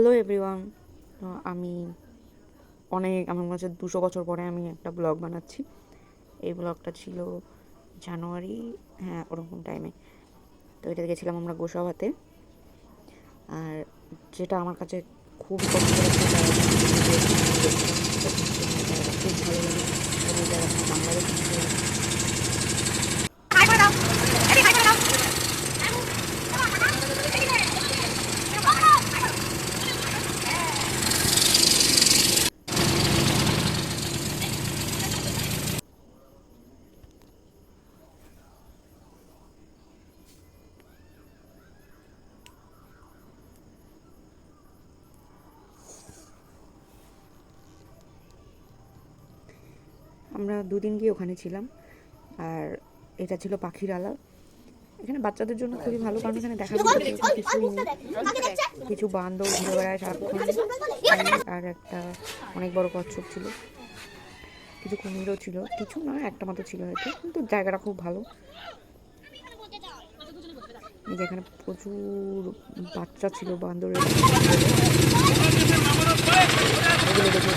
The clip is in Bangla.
Hello everyone. আমি আমার কাছে 200 বছর পরে আমি একটা ব্লগ বানাচ্ছি। এই ব্লগটা ছিল জানুয়ারি, হ্যাঁ ওরকম টাইমে। তো এটা গেছিলাম আমরা গোসাবাতে। আর যেটা আমার কাছে খুবই পছন্দের একটা জায়গা, খুব ভালো লাগে। ওই জায়গাটা বাংলাদেশ আমরা 2 দিন গিয়ে ওখানে ছিলাম। আর এটা ছিল পাখির আলা। এখানে বাচ্চাদের জন্য খুবই ভালো, কারণ এখানে দেখার মতো সেরকম কিছুই নেই। কিছু বান্দর ঘুরে বেড়ায় সারাক্ষণ, আর একটা অনেক বড় কচ্ছপ ছিল, কিছু কুমিরও ছিল, কিছু না একটা মাত্র ছিল হয়তো, কিন্তু জায়গাটা খুব ভালো। যেখানে প্রচুর বাচ্চা ছিল বান্দরের, এগুলো দেখে